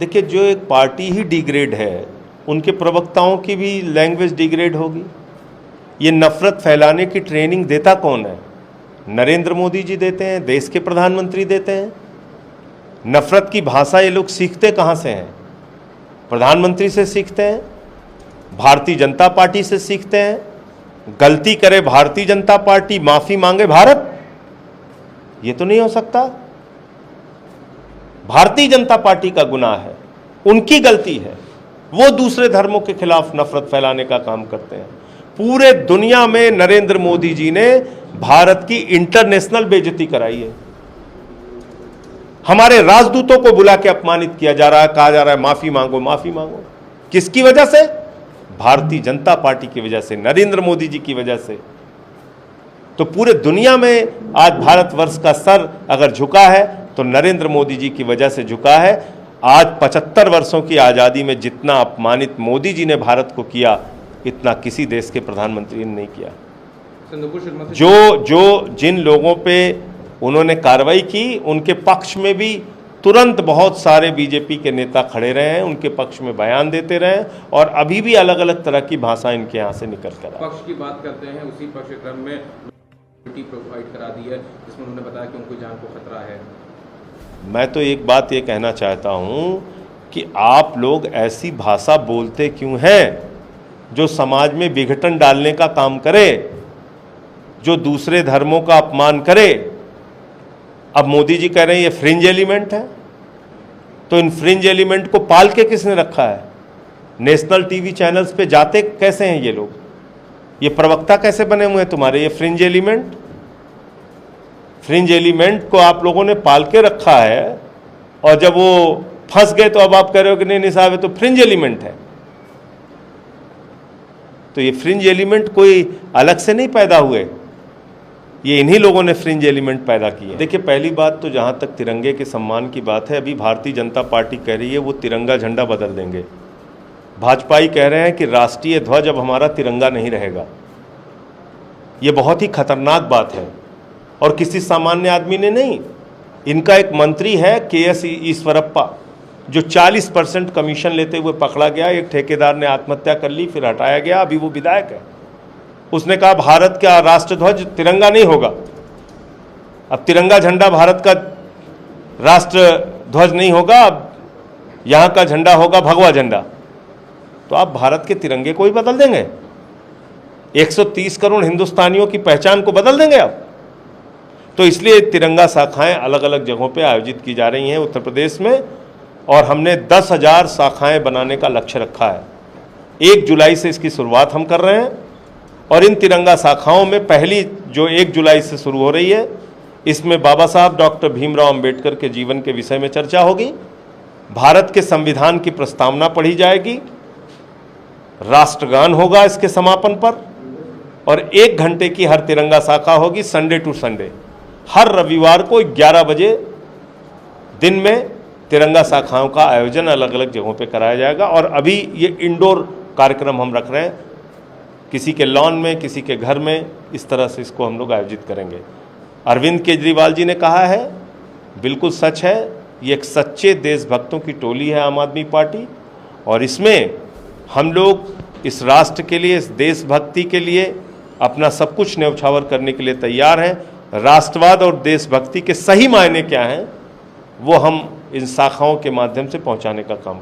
देखिए, जो एक पार्टी ही डिग्रेड है, उनके प्रवक्ताओं की भी लैंग्वेज डिग्रेड होगी। ये नफरत फैलाने की ट्रेनिंग देता कौन है? नरेंद्र मोदी जी देते हैं, देश के प्रधानमंत्री देते हैं। नफरत की भाषा ये लोग सीखते कहाँ से हैं? प्रधानमंत्री से सीखते हैं, भारतीय जनता पार्टी से सीखते हैं। गलती करे भारतीय जनता पार्टी, माफी मांगे भारत, ये तो नहीं हो सकता। भारतीय जनता पार्टी का गुनाह है, उनकी गलती है, वो दूसरे धर्मों के खिलाफ नफरत फैलाने का काम करते हैं। पूरे दुनिया में नरेंद्र मोदी जी ने भारत की इंटरनेशनल बेइज्जती कराई है। हमारे राजदूतों को बुला के अपमानित किया जा रहा है, कहा जा रहा है माफी मांगो माफी मांगो। किसकी वजह से? भारतीय जनता पार्टी की वजह से, नरेंद्र मोदी जी की वजह से। तो पूरे दुनिया में आज भारतवर्ष का सर अगर झुका है तो नरेंद्र मोदी जी की वजह से झुका है। आज 75 वर्षों की आज़ादी में जितना अपमानित मोदी जी ने भारत को किया, इतना किसी देश के प्रधानमंत्री ने नहीं किया। जिन लोगों पे उन्होंने कार्रवाई की, उनके पक्ष में भी तुरंत बहुत सारे बीजेपी के नेता खड़े रहे हैं, उनके पक्ष में बयान देते रहे, और अभी भी अलग अलग तरह की भाषा इनके यहाँ से निकल कर पक्ष की बात करते हैं। उसी पाठ्यक्रम में प्रोवाइड करा दी है, जिसमें उन्होंने बताया कि उनकी जान को खतरा है। मैं तो एक बात ये कहना चाहता हूँ कि आप लोग ऐसी भाषा बोलते क्यों हैं जो समाज में विघटन डालने का काम करे, जो दूसरे धर्मों का अपमान करे। अब मोदी जी कह रहे हैं ये फ्रिंज एलिमेंट है, तो इन फ्रिंज एलिमेंट को पाल के किसने रखा है? नेशनल टीवी चैनल्स पे जाते कैसे हैं ये लोग? ये प्रवक्ता कैसे बने हुए हैं तुम्हारे? ये फ्रिंज एलिमेंट, फ्रिंज एलिमेंट को आप लोगों ने पाल के रखा है, और जब वो फंस गए तो अब आप कह रहे हो कि नहीं साहब ये तो फ्रिंज एलिमेंट है। तो ये फ्रिंज एलिमेंट कोई अलग से नहीं पैदा हुए, ये इन्हीं लोगों ने फ्रिंज एलिमेंट पैदा किए। देखिए, पहली बात तो जहाँ तक तिरंगे के सम्मान की बात है, अभी भारतीय जनता पार्टी कह रही है वो तिरंगा झंडा बदल देंगे। भाजपाई कह रहे हैं कि राष्ट्रीय ध्वज अब हमारा तिरंगा नहीं रहेगा। ये बहुत ही खतरनाक बात है, और किसी सामान्य आदमी ने नहीं। इनका एक मंत्री है KS ईश्वरप्पा, जो 40% कमीशन लेते हुए पकड़ा गया। एक ठेकेदार ने आत्महत्या कर ली, फिर हटाया गया, अभी वो विधायक है। उसने कहा भारत का राष्ट्रध्वज तिरंगा नहीं होगा। अब तिरंगा झंडा भारत का राष्ट्र ध्वज नहीं होगा, अब यहाँ का झंडा होगा भगवा झंडा। तो आप भारत के तिरंगे को ही बदल देंगे? 130 करोड़ हिंदुस्तानियों की पहचान को बदल देंगे आप? तो इसलिए तिरंगा शाखाएं अलग अलग जगहों पे आयोजित की जा रही हैं उत्तर प्रदेश में, और हमने 10,000 शाखाएं बनाने का लक्ष्य रखा है। 1 जुलाई से इसकी शुरुआत हम कर रहे हैं, और इन तिरंगा शाखाओं में पहली जो 1 जुलाई से शुरू हो रही है, इसमें बाबा साहब डॉक्टर भीमराव अंबेडकर के जीवन के विषय में चर्चा होगी, भारत के संविधान की प्रस्तावना पढ़ी जाएगी, राष्ट्रगान होगा इसके समापन पर, और 1 घंटे की हर तिरंगा शाखा होगी संडे टू संडे। हर रविवार को 11 बजे दिन में तिरंगा शाखाओं का आयोजन अलग अलग जगहों पे कराया जाएगा। और अभी ये इंडोर कार्यक्रम हम रख रहे हैं, किसी के लॉन में, किसी के घर में, इस तरह से इसको हम लोग आयोजित करेंगे। अरविंद केजरीवाल जी ने कहा है, बिल्कुल सच है, ये एक सच्चे देशभक्तों की टोली है आम आदमी पार्टी, और इसमें हम लोग इस राष्ट्र के लिए, इस देशभक्ति के लिए अपना सब कुछ न्यौछावर करने के लिए तैयार हैं। राष्ट्रवाद और देशभक्ति के सही मायने क्या हैं, वो हम इन शाखाओं के माध्यम से पहुंचाने का काम